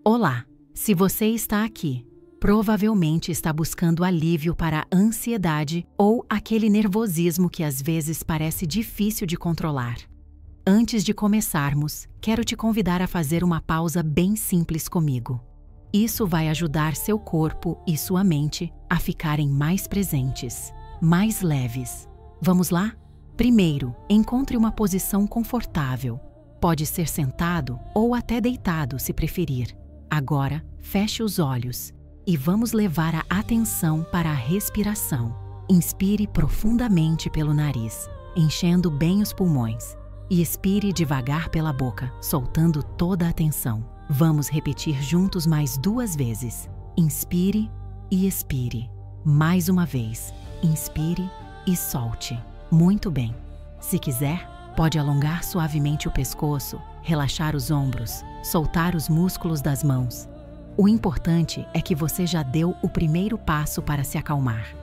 Olá! Se você está aqui, provavelmente está buscando alívio para a ansiedade ou aquele nervosismo que às vezes parece difícil de controlar. Antes de começarmos, quero te convidar a fazer uma pausa bem simples comigo. Isso vai ajudar seu corpo e sua mente a ficarem mais presentes, mais leves. Vamos lá? Primeiro, encontre uma posição confortável. Pode ser sentado ou até deitado, se preferir. Agora, feche os olhos e vamos levar a atenção para a respiração. Inspire profundamente pelo nariz, enchendo bem os pulmões. E expire devagar pela boca, soltando toda a tensão. Vamos repetir juntos mais 2 vezes. Inspire e expire. Mais uma vez. Inspire e solte. Muito bem. Se quiser, pode alongar suavemente o pescoço, relaxar os ombros, soltar os músculos das mãos. O importante é que você já deu o primeiro passo para se acalmar.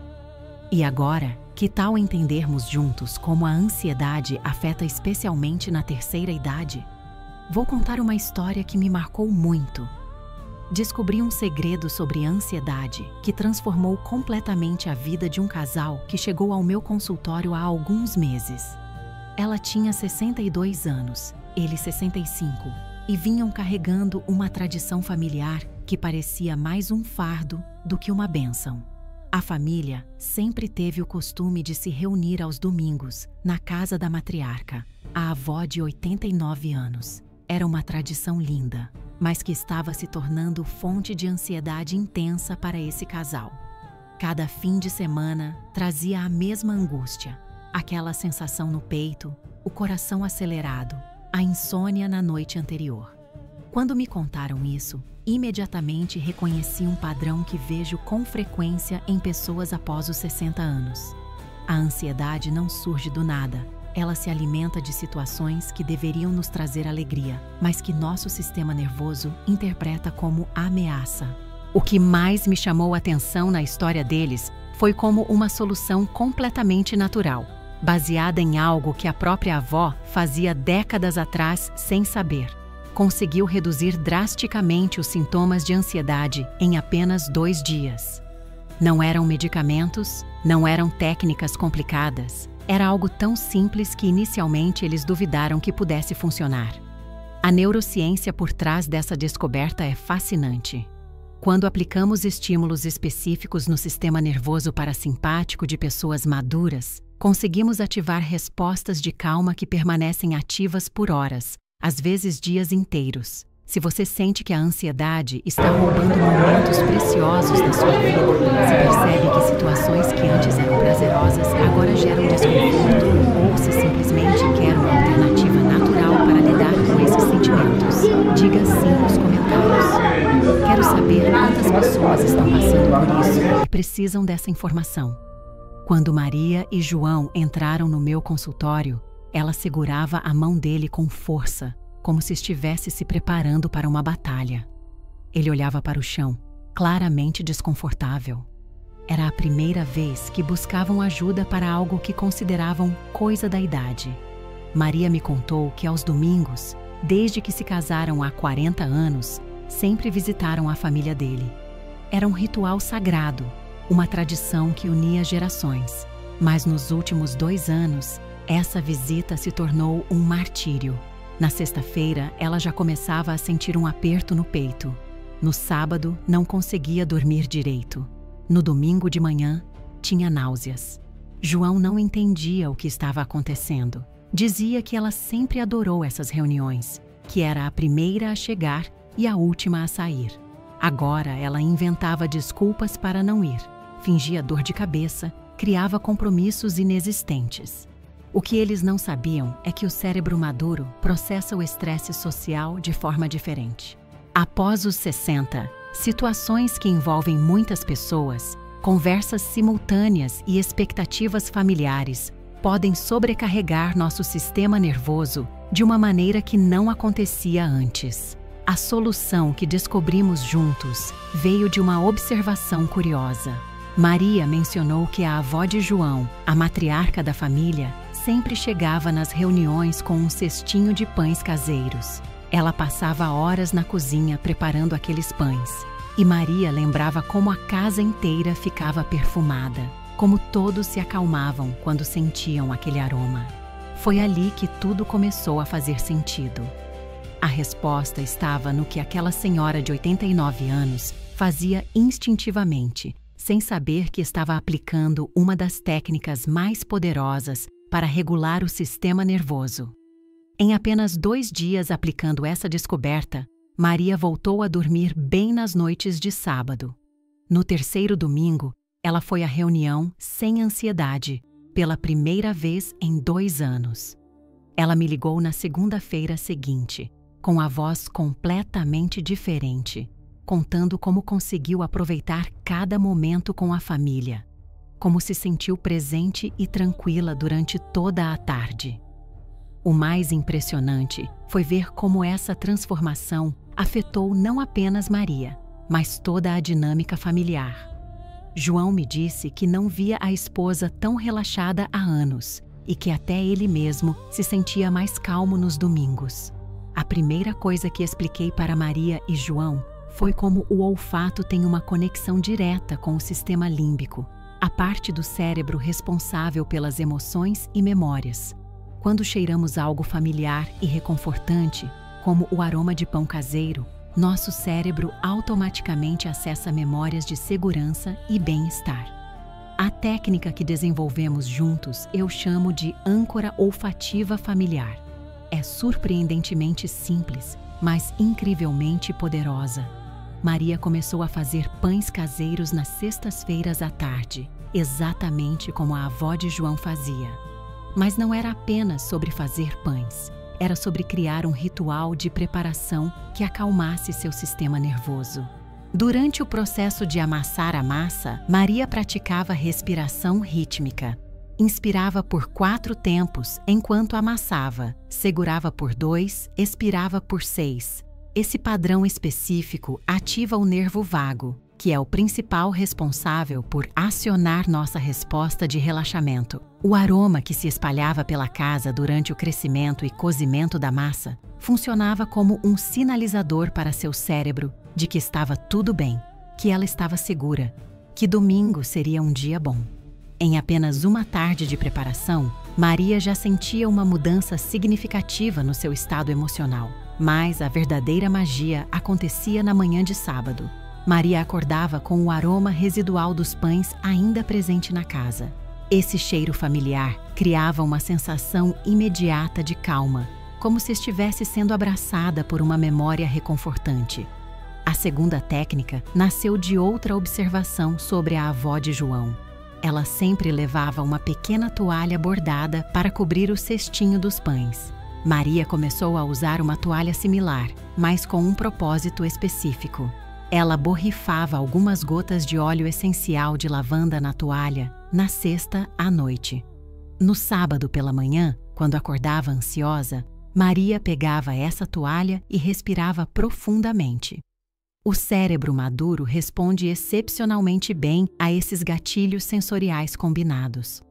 E agora, que tal entendermos juntos como a ansiedade afeta especialmente na terceira idade? Vou contar uma história que me marcou muito. Descobri um segredo sobre ansiedade que transformou completamente a vida de um casal que chegou ao meu consultório há alguns meses. Ela tinha 62 anos, ele 65, e vinham carregando uma tradição familiar que parecia mais um fardo do que uma bênção. A família sempre teve o costume de se reunir aos domingos, na casa da matriarca, a avó de 89 anos. Era uma tradição linda, mas que estava se tornando fonte de ansiedade intensa para esse casal. Cada fim de semana trazia a mesma angústia, aquela sensação no peito, o coração acelerado, a insônia na noite anterior. Quando me contaram isso, imediatamente reconheci um padrão que vejo com frequência em pessoas após os 60 anos. A ansiedade não surge do nada. Ela se alimenta de situações que deveriam nos trazer alegria, mas que nosso sistema nervoso interpreta como ameaça. O que mais me chamou a atenção na história deles foi como uma solução completamente natural, baseada em algo que a própria avó fazia décadas atrás sem saber. Conseguiu reduzir drasticamente os sintomas de ansiedade em apenas 2 dias. Não eram medicamentos, não eram técnicas complicadas. Era algo tão simples que inicialmente eles duvidaram que pudesse funcionar. A neurociência por trás dessa descoberta é fascinante. Quando aplicamos estímulos específicos no sistema nervoso parasimpático de pessoas maduras, conseguimos ativar respostas de calma que permanecem ativas por horas, às vezes dias inteiros. Se você sente que a ansiedade está roubando momentos preciosos da sua vida, se percebe que situações que antes eram prazerosas agora geram desconforto, ou se simplesmente quer uma alternativa natural para lidar com esses sentimentos, diga sim nos comentários. Quero saber quantas pessoas estão passando por isso e precisam dessa informação. Quando Maria e João entraram no meu consultório, ela segurava a mão dele com força, como se estivesse se preparando para uma batalha. Ele olhava para o chão, claramente desconfortável. Era a primeira vez que buscavam ajuda para algo que consideravam coisa da idade. Maria me contou que aos domingos, desde que se casaram há 40 anos, sempre visitaram a família dele. Era um ritual sagrado, uma tradição que unia gerações. Mas nos últimos 2 anos, essa visita se tornou um martírio. Na sexta-feira, ela já começava a sentir um aperto no peito. No sábado, não conseguia dormir direito. No domingo de manhã, tinha náuseas. João não entendia o que estava acontecendo. Dizia que ela sempre adorou essas reuniões, que era a primeira a chegar e a última a sair. Agora, ela inventava desculpas para não ir. Fingia dor de cabeça, criava compromissos inexistentes. O que eles não sabiam é que o cérebro maduro processa o estresse social de forma diferente. Após os 60, situações que envolvem muitas pessoas, conversas simultâneas e expectativas familiares podem sobrecarregar nosso sistema nervoso de uma maneira que não acontecia antes. A solução que descobrimos juntos veio de uma observação curiosa. Maria mencionou que a avó de João, a matriarca da família, sempre chegava nas reuniões com um cestinho de pães caseiros. Ela passava horas na cozinha preparando aqueles pães, e Maria lembrava como a casa inteira ficava perfumada, como todos se acalmavam quando sentiam aquele aroma. Foi ali que tudo começou a fazer sentido. A resposta estava no que aquela senhora de 89 anos fazia instintivamente, sem saber que estava aplicando uma das técnicas mais poderosas para regular o sistema nervoso. Em apenas 2 dias aplicando essa descoberta, Maria voltou a dormir bem nas noites de sábado. No terceiro domingo, ela foi à reunião sem ansiedade, pela primeira vez em 2 anos. Ela me ligou na segunda-feira seguinte, com a voz completamente diferente, contando como conseguiu aproveitar cada momento com a família, como se sentiu presente e tranquila durante toda a tarde. O mais impressionante foi ver como essa transformação afetou não apenas Maria, mas toda a dinâmica familiar. João me disse que não via a esposa tão relaxada há anos e que até ele mesmo se sentia mais calmo nos domingos. A primeira coisa que expliquei para Maria e João foi como o olfato tem uma conexão direta com o sistema límbico, a parte do cérebro responsável pelas emoções e memórias. Quando cheiramos algo familiar e reconfortante, como o aroma de pão caseiro, nosso cérebro automaticamente acessa memórias de segurança e bem-estar. A técnica que desenvolvemos juntos eu chamo de âncora olfativa familiar. É surpreendentemente simples, mas incrivelmente poderosa. Maria começou a fazer pães caseiros nas sextas-feiras à tarde, exatamente como a avó de João fazia. Mas não era apenas sobre fazer pães, era sobre criar um ritual de preparação que acalmasse seu sistema nervoso. Durante o processo de amassar a massa, Maria praticava respiração rítmica. Inspirava por 4 tempos enquanto amassava, segurava por 2, expirava por 6. Esse padrão específico ativa o nervo vago, que é o principal responsável por acionar nossa resposta de relaxamento. O aroma que se espalhava pela casa durante o crescimento e cozimento da massa funcionava como um sinalizador para seu cérebro de que estava tudo bem, que ela estava segura, que domingo seria um dia bom. Em apenas uma tarde de preparação, Maria já sentia uma mudança significativa no seu estado emocional. Mas a verdadeira magia acontecia na manhã de sábado. Maria acordava com o aroma residual dos pães ainda presente na casa. Esse cheiro familiar criava uma sensação imediata de calma, como se estivesse sendo abraçada por uma memória reconfortante. A segunda técnica nasceu de outra observação sobre a avó de João. Ela sempre levava uma pequena toalha bordada para cobrir o cestinho dos pães. Maria começou a usar uma toalha similar, mas com um propósito específico. Ela borrifava algumas gotas de óleo essencial de lavanda na toalha na sexta à noite. No sábado pela manhã, quando acordava ansiosa, Maria pegava essa toalha e respirava profundamente. O cérebro maduro responde excepcionalmente bem a esses gatilhos sensoriais combinados.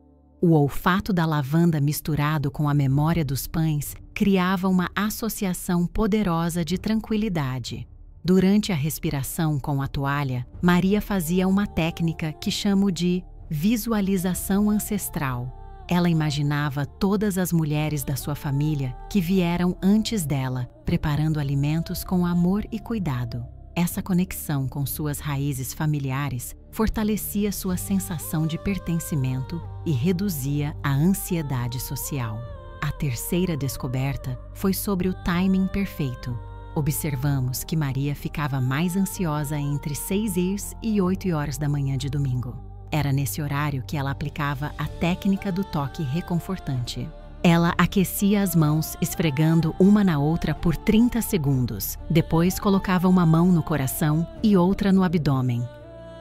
O olfato da lavanda misturado com a memória dos pães criava uma associação poderosa de tranquilidade. Durante a respiração com a toalha, Maria fazia uma técnica que chamo de visualização ancestral. Ela imaginava todas as mulheres da sua família que vieram antes dela, preparando alimentos com amor e cuidado. Essa conexão com suas raízes familiares fortalecia sua sensação de pertencimento e reduzia a ansiedade social. A terceira descoberta foi sobre o timing perfeito. Observamos que Maria ficava mais ansiosa entre 6h e 8h da manhã de domingo. Era nesse horário que ela aplicava a técnica do toque reconfortante. Ela aquecia as mãos esfregando uma na outra por 30 segundos. Depois colocava uma mão no coração e outra no abdômen.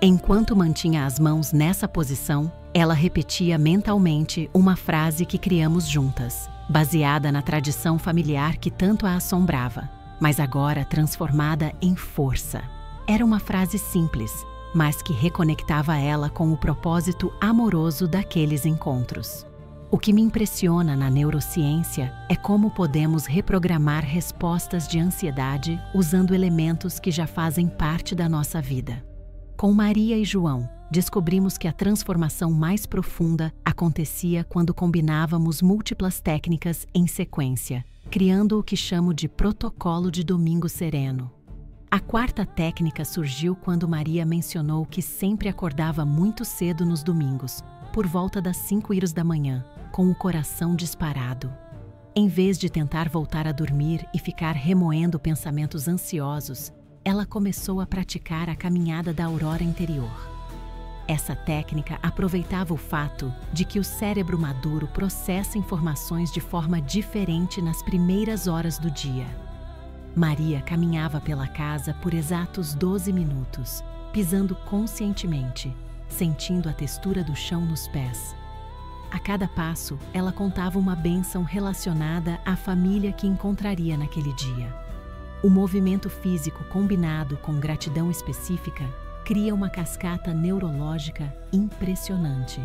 Enquanto mantinha as mãos nessa posição, ela repetia mentalmente uma frase que criamos juntas, baseada na tradição familiar que tanto a assombrava, mas agora transformada em força. Era uma frase simples, mas que reconectava ela com o propósito amoroso daqueles encontros. O que me impressiona na neurociência é como podemos reprogramar respostas de ansiedade usando elementos que já fazem parte da nossa vida. Com Maria e João, descobrimos que a transformação mais profunda acontecia quando combinávamos múltiplas técnicas em sequência, criando o que chamo de protocolo de domingo sereno. A quarta técnica surgiu quando Maria mencionou que sempre acordava muito cedo nos domingos, por volta das 5h da manhã, com o coração disparado. Em vez de tentar voltar a dormir e ficar remoendo pensamentos ansiosos, ela começou a praticar a caminhada da aurora interior. Essa técnica aproveitava o fato de que o cérebro maduro processa informações de forma diferente nas primeiras horas do dia. Maria caminhava pela casa por exatos 12 minutos, pisando conscientemente, sentindo a textura do chão nos pés. A cada passo, ela contava uma bênção relacionada à família que encontraria naquele dia. O movimento físico combinado com gratidão específica cria uma cascata neurológica impressionante.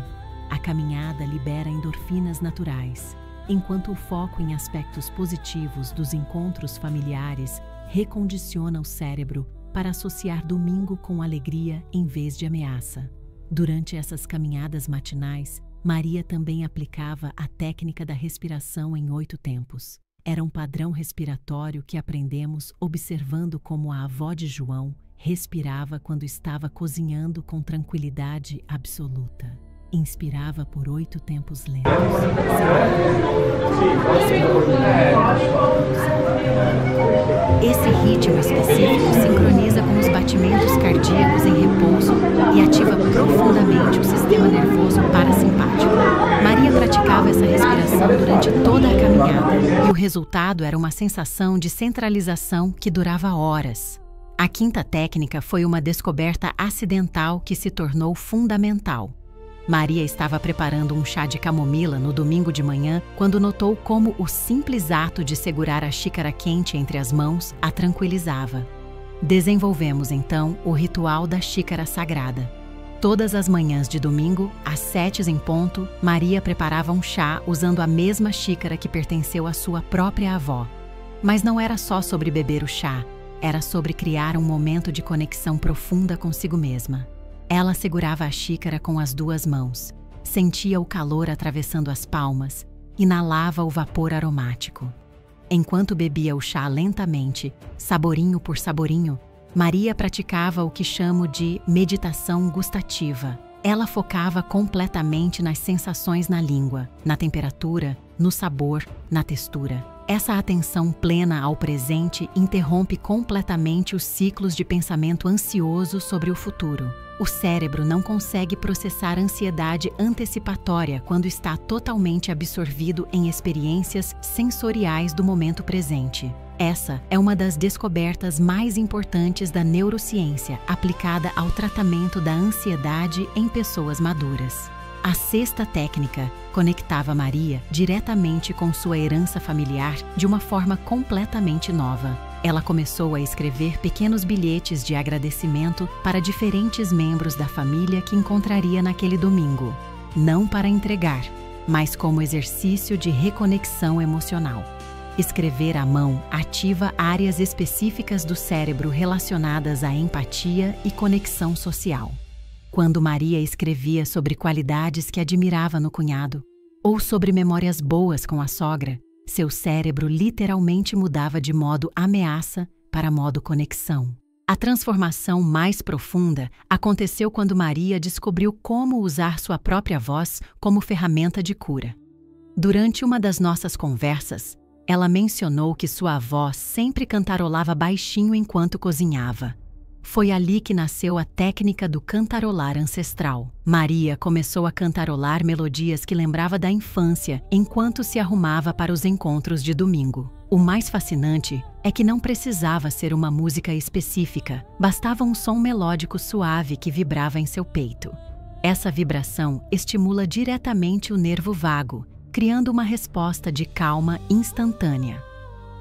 A caminhada libera endorfinas naturais, enquanto o foco em aspectos positivos dos encontros familiares recondiciona o cérebro para associar domingo com alegria em vez de ameaça. Durante essas caminhadas matinais, Maria também aplicava a técnica da respiração em 8 tempos. Era um padrão respiratório que aprendemos observando como a avó de João respirava quando estava cozinhando com tranquilidade absoluta. Inspirava por 8 tempos lentos. Esse ritmo específico sincroniza com os batimentos cardíacos em repouso e ativa profundamente o sistema nervoso parasimpático. Maria praticava essa respiração durante toda a caminhada e o resultado era uma sensação de centralização que durava horas. A quinta técnica foi uma descoberta acidental que se tornou fundamental. Maria estava preparando um chá de camomila no domingo de manhã quando notou como o simples ato de segurar a xícara quente entre as mãos a tranquilizava. Desenvolvemos então o ritual da xícara sagrada. Todas as manhãs de domingo, às 7h em ponto, Maria preparava um chá usando a mesma xícara que pertenceu à sua própria avó. Mas não era só sobre beber o chá, era sobre criar um momento de conexão profunda consigo mesma. Ela segurava a xícara com as 2 mãos, sentia o calor atravessando as palmas, inalava o vapor aromático. Enquanto bebia o chá lentamente, saborinho por saborinho, Maria praticava o que chamo de meditação gustativa. Ela focava completamente nas sensações na língua, na temperatura, no sabor, na textura. Essa atenção plena ao presente interrompe completamente os ciclos de pensamento ansioso sobre o futuro. O cérebro não consegue processar ansiedade antecipatória quando está totalmente absorvido em experiências sensoriais do momento presente. Essa é uma das descobertas mais importantes da neurociência aplicada ao tratamento da ansiedade em pessoas maduras. A sexta técnica conectava Maria diretamente com sua herança familiar de uma forma completamente nova. Ela começou a escrever pequenos bilhetes de agradecimento para diferentes membros da família que encontraria naquele domingo, não para entregar, mas como exercício de reconexão emocional. Escrever à mão ativa áreas específicas do cérebro relacionadas à empatia e conexão social. Quando Maria escrevia sobre qualidades que admirava no cunhado, ou sobre memórias boas com a sogra, seu cérebro literalmente mudava de modo ameaça para modo conexão. A transformação mais profunda aconteceu quando Maria descobriu como usar sua própria voz como ferramenta de cura. Durante uma das nossas conversas, ela mencionou que sua avó sempre cantarolava baixinho enquanto cozinhava. Foi ali que nasceu a técnica do cantarolar ancestral. Maria começou a cantarolar melodias que lembrava da infância enquanto se arrumava para os encontros de domingo. O mais fascinante é que não precisava ser uma música específica, bastava um som melódico suave que vibrava em seu peito. Essa vibração estimula diretamente o nervo vago, criando uma resposta de calma instantânea.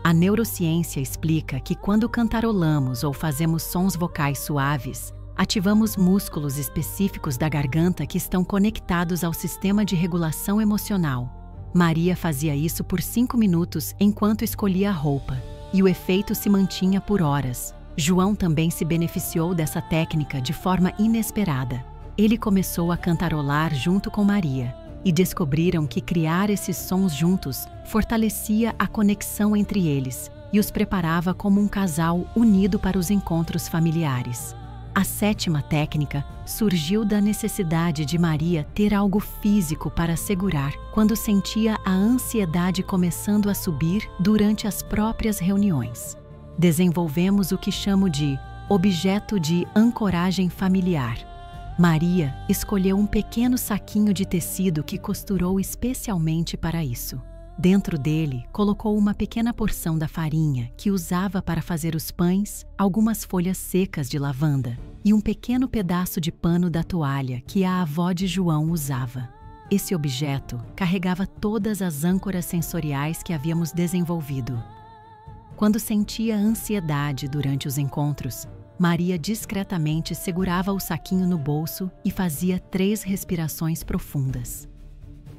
A neurociência explica que quando cantarolamos ou fazemos sons vocais suaves, ativamos músculos específicos da garganta que estão conectados ao sistema de regulação emocional. Maria fazia isso por 5 minutos enquanto escolhia a roupa, e o efeito se mantinha por horas. João também se beneficiou dessa técnica de forma inesperada. Ele começou a cantarolar junto com Maria, e descobriram que criar esses sons juntos fortalecia a conexão entre eles e os preparava como um casal unido para os encontros familiares. A 7ª técnica surgiu da necessidade de Maria ter algo físico para segurar quando sentia a ansiedade começando a subir durante as próprias reuniões. Desenvolvemos o que chamo de objeto de ancoragem familiar. Maria escolheu um pequeno saquinho de tecido que costurou especialmente para isso. Dentro dele, colocou uma pequena porção da farinha que usava para fazer os pães, algumas folhas secas de lavanda e um pequeno pedaço de pano da toalha que a avó de João usava. Esse objeto carregava todas as âncoras sensoriais que havíamos desenvolvido. Quando sentia ansiedade durante os encontros, Maria discretamente segurava o saquinho no bolso e fazia 3 respirações profundas.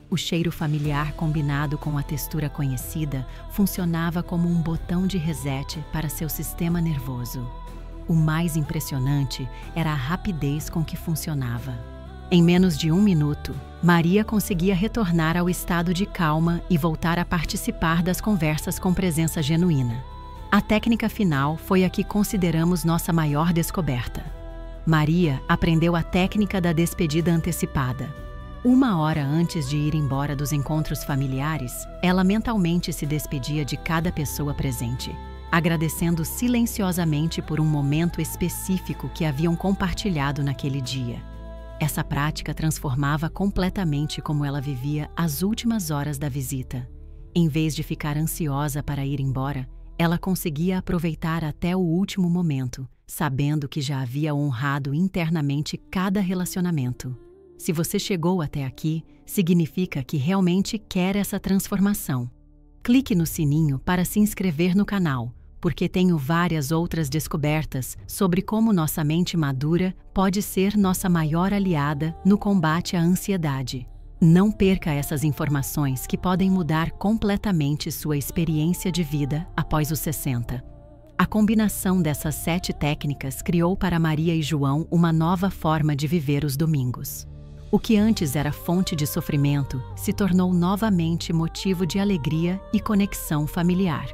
O cheiro familiar combinado com a textura conhecida funcionava como um botão de reset para seu sistema nervoso. O mais impressionante era a rapidez com que funcionava. Em menos de 1 minuto, Maria conseguia retornar ao estado de calma e voltar a participar das conversas com presença genuína. A técnica final foi a que consideramos nossa maior descoberta. Maria aprendeu a técnica da despedida antecipada. 1 hora antes de ir embora dos encontros familiares, ela mentalmente se despedia de cada pessoa presente, agradecendo silenciosamente por um momento específico que haviam compartilhado naquele dia. Essa prática transformava completamente como ela vivia as últimas horas da visita. Em vez de ficar ansiosa para ir embora, ela conseguia aproveitar até o último momento, sabendo que já havia honrado internamente cada relacionamento. Se você chegou até aqui, significa que realmente quer essa transformação. Clique no sininho para se inscrever no canal, porque tenho várias outras descobertas sobre como nossa mente madura pode ser nossa maior aliada no combate à ansiedade. Não perca essas informações que podem mudar completamente sua experiência de vida após os 60. A combinação dessas 7 técnicas criou para Maria e João uma nova forma de viver os domingos. O que antes era fonte de sofrimento se tornou novamente motivo de alegria e conexão familiar.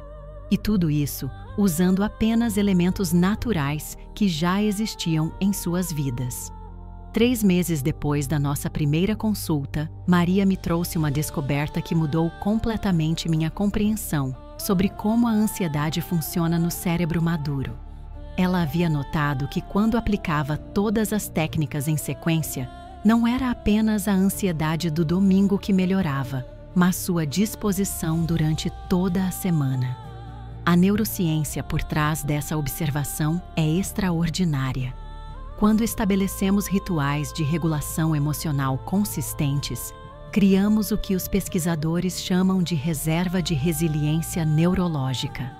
E tudo isso usando apenas elementos naturais que já existiam em suas vidas. 3 meses depois da nossa primeira consulta, Maria me trouxe uma descoberta que mudou completamente minha compreensão sobre como a ansiedade funciona no cérebro maduro. Ela havia notado que quando aplicava todas as técnicas em sequência, não era apenas a ansiedade do domingo que melhorava, mas sua disposição durante toda a semana. A neurociência por trás dessa observação é extraordinária. Quando estabelecemos rituais de regulação emocional consistentes, criamos o que os pesquisadores chamam de reserva de resiliência neurológica.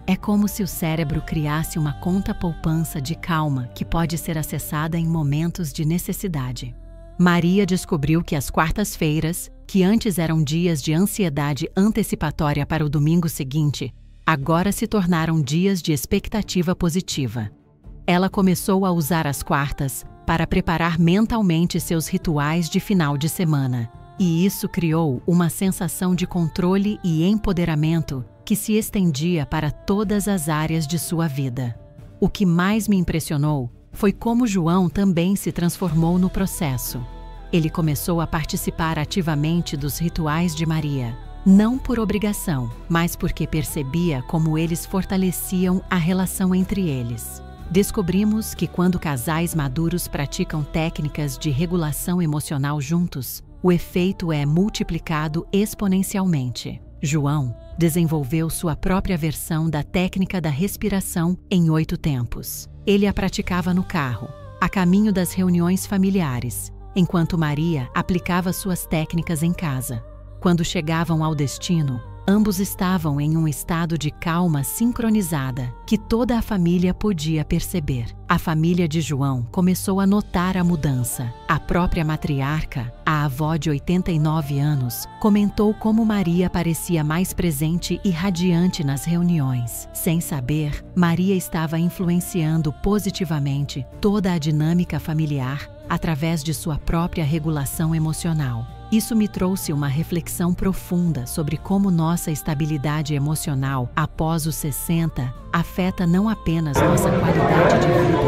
É como se o cérebro criasse uma conta poupança de calma que pode ser acessada em momentos de necessidade. Maria descobriu que as quartas-feiras, que antes eram dias de ansiedade antecipatória para o domingo seguinte, agora se tornaram dias de expectativa positiva. Ela começou a usar as quartas para preparar mentalmente seus rituais de final de semana, e isso criou uma sensação de controle e empoderamento que se estendia para todas as áreas de sua vida. O que mais me impressionou foi como João também se transformou no processo. Ele começou a participar ativamente dos rituais de Maria, não por obrigação, mas porque percebia como eles fortaleciam a relação entre eles. Descobrimos que quando casais maduros praticam técnicas de regulação emocional juntos, o efeito é multiplicado exponencialmente. João desenvolveu sua própria versão da técnica da respiração em 8 tempos. Ele a praticava no carro, a caminho das reuniões familiares, enquanto Maria aplicava suas técnicas em casa. Quando chegavam ao destino, Ambos estavam em um estado de calma sincronizada, que toda a família podia perceber. A família de João começou a notar a mudança. A própria matriarca, a avó de 89 anos, comentou como Maria parecia mais presente e radiante nas reuniões. Sem saber, Maria estava influenciando positivamente toda a dinâmica familiar através de sua própria regulação emocional. Isso me trouxe uma reflexão profunda sobre como nossa estabilidade emocional após os 60 afeta não apenas nossa qualidade de vida,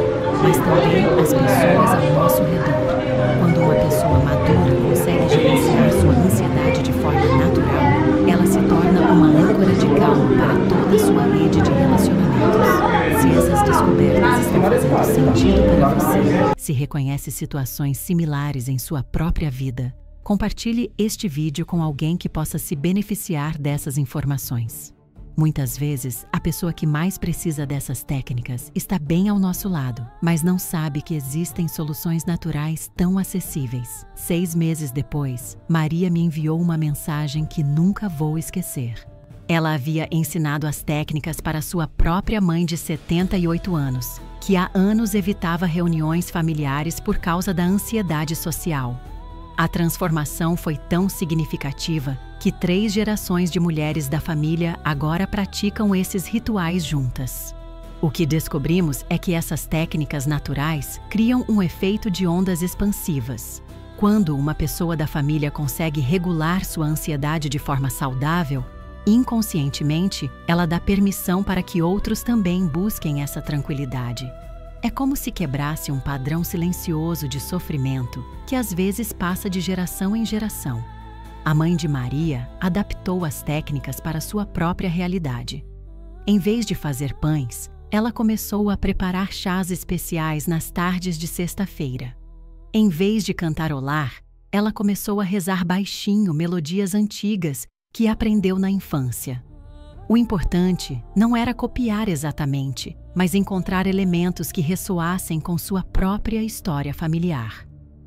mas também as pessoas ao nosso redor. Quando uma pessoa madura consegue gerenciar sua ansiedade de forma natural, ela se torna uma âncora de calma para toda a sua rede de relacionamentos. Se essas descobertas estão fazendo sentido para você, se reconhece situações similares em sua própria vida, compartilhe este vídeo com alguém que possa se beneficiar dessas informações. Muitas vezes, a pessoa que mais precisa dessas técnicas está bem ao nosso lado, mas não sabe que existem soluções naturais tão acessíveis. 6 meses depois, Maria me enviou uma mensagem que nunca vou esquecer. Ela havia ensinado as técnicas para sua própria mãe de 78 anos, que há anos evitava reuniões familiares por causa da ansiedade social. A transformação foi tão significativa que 3 gerações de mulheres da família agora praticam esses rituais juntas. O que descobrimos é que essas técnicas naturais criam um efeito de ondas expansivas. Quando uma pessoa da família consegue regular sua ansiedade de forma saudável, inconscientemente, ela dá permissão para que outros também busquem essa tranquilidade. É como se quebrasse um padrão silencioso de sofrimento que às vezes passa de geração em geração. A mãe de Maria adaptou as técnicas para sua própria realidade. Em vez de fazer pães, ela começou a preparar chás especiais nas tardes de sexta-feira. Em vez de cantarolar, ela começou a rezar baixinho melodias antigas que aprendeu na infância. O importante não era copiar exatamente, mas encontrar elementos que ressoassem com sua própria história familiar.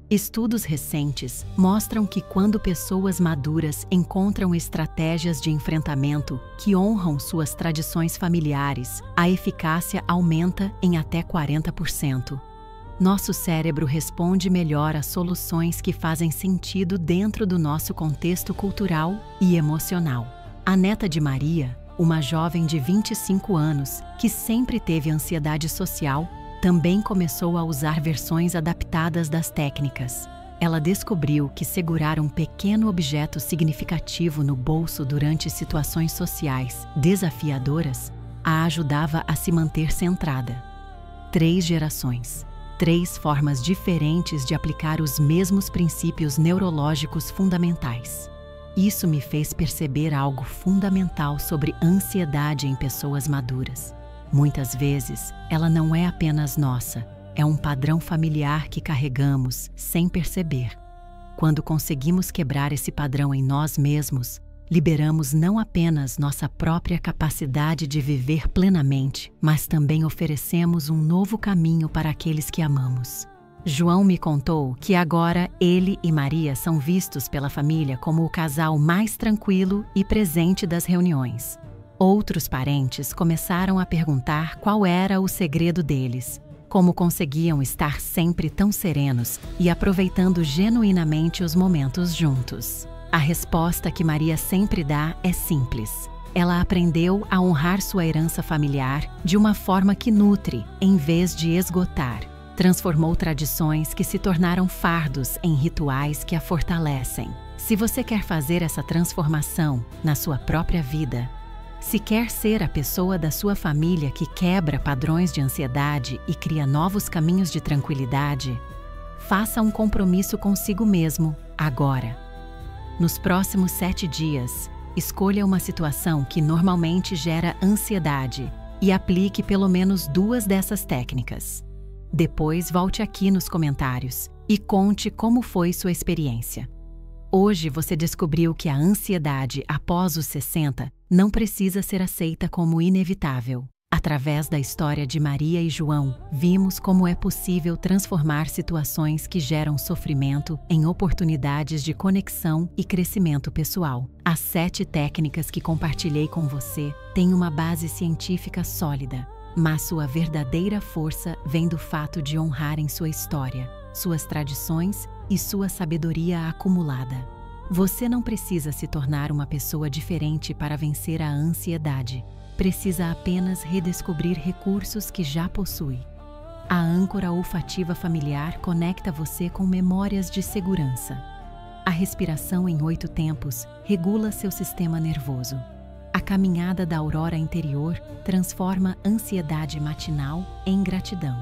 Estudos recentes mostram que quando pessoas maduras encontram estratégias de enfrentamento que honram suas tradições familiares, a eficácia aumenta em até 40%. Nosso cérebro responde melhor a soluções que fazem sentido dentro do nosso contexto cultural e emocional. A neta de Maria, uma jovem de 25 anos que sempre teve ansiedade social, também começou a usar versões adaptadas das técnicas. Ela descobriu que segurar um pequeno objeto significativo no bolso durante situações sociais desafiadoras a ajudava a se manter centrada. 3 gerações, 3 formas diferentes de aplicar os mesmos princípios neurológicos fundamentais. Isso me fez perceber algo fundamental sobre ansiedade em pessoas maduras. Muitas vezes, ela não é apenas nossa, é um padrão familiar que carregamos sem perceber. Quando conseguimos quebrar esse padrão em nós mesmos, liberamos não apenas nossa própria capacidade de viver plenamente, mas também oferecemos um novo caminho para aqueles que amamos. João me contou que agora ele e Maria são vistos pela família como o casal mais tranquilo e presente das reuniões. Outros parentes começaram a perguntar qual era o segredo deles, como conseguiam estar sempre tão serenos e aproveitando genuinamente os momentos juntos. A resposta que Maria sempre dá é simples. Ela aprendeu a honrar sua herança familiar de uma forma que nutre, em vez de esgotar. Transformou tradições que se tornaram fardos em rituais que a fortalecem. Se você quer fazer essa transformação na sua própria vida, se quer ser a pessoa da sua família que quebra padrões de ansiedade e cria novos caminhos de tranquilidade, faça um compromisso consigo mesmo, agora. Nos próximos 7 dias, escolha uma situação que normalmente gera ansiedade e aplique pelo menos 2 dessas técnicas. Depois, volte aqui nos comentários e conte como foi sua experiência. Hoje você descobriu que a ansiedade após os 60 não precisa ser aceita como inevitável. Através da história de Maria e João, vimos como é possível transformar situações que geram sofrimento em oportunidades de conexão e crescimento pessoal. As 7 técnicas que compartilhei com você têm uma base científica sólida, mas sua verdadeira força vem do fato de honrarem sua história, suas tradições e sua sabedoria acumulada. Você não precisa se tornar uma pessoa diferente para vencer a ansiedade. Precisa apenas redescobrir recursos que já possui. A âncora olfativa familiar conecta você com memórias de segurança. A respiração em 8 tempos regula seu sistema nervoso. A caminhada da aurora interior transforma ansiedade matinal em gratidão.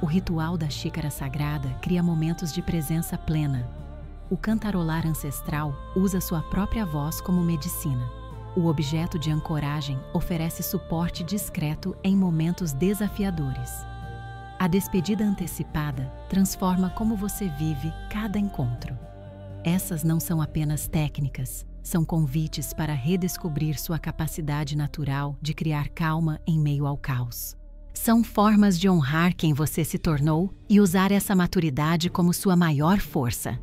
O ritual da xícara sagrada cria momentos de presença plena. O cantarolar ancestral usa sua própria voz como medicina. O objeto de ancoragem oferece suporte discreto em momentos desafiadores. A despedida antecipada transforma como você vive cada encontro. Essas não são apenas técnicas, são convites para redescobrir sua capacidade natural de criar calma em meio ao caos. São formas de honrar quem você se tornou e usar essa maturidade como sua maior força.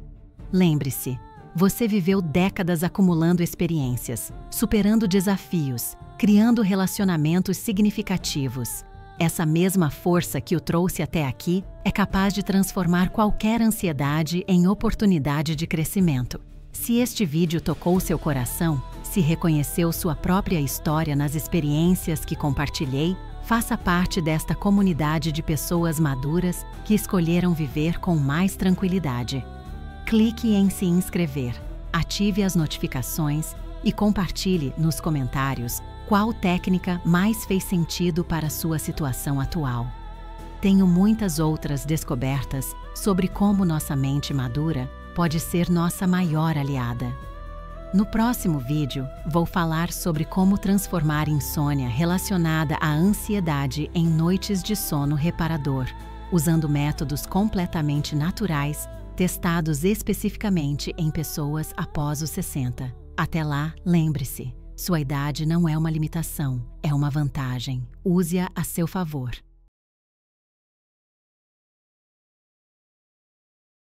Lembre-se, você viveu décadas acumulando experiências, superando desafios, criando relacionamentos significativos. Essa mesma força que o trouxe até aqui é capaz de transformar qualquer ansiedade em oportunidade de crescimento. Se este vídeo tocou seu coração, se reconheceu sua própria história nas experiências que compartilhei, faça parte desta comunidade de pessoas maduras que escolheram viver com mais tranquilidade. Clique em se inscrever, ative as notificações e compartilhe nos comentários qual técnica mais fez sentido para a sua situação atual. Tenho muitas outras descobertas sobre como nossa mente madura pode ser nossa maior aliada. No próximo vídeo, vou falar sobre como transformar insônia relacionada à ansiedade em noites de sono reparador, usando métodos completamente naturais testados especificamente em pessoas após os 60. Até lá, lembre-se, sua idade não é uma limitação, é uma vantagem. Use-a a seu favor.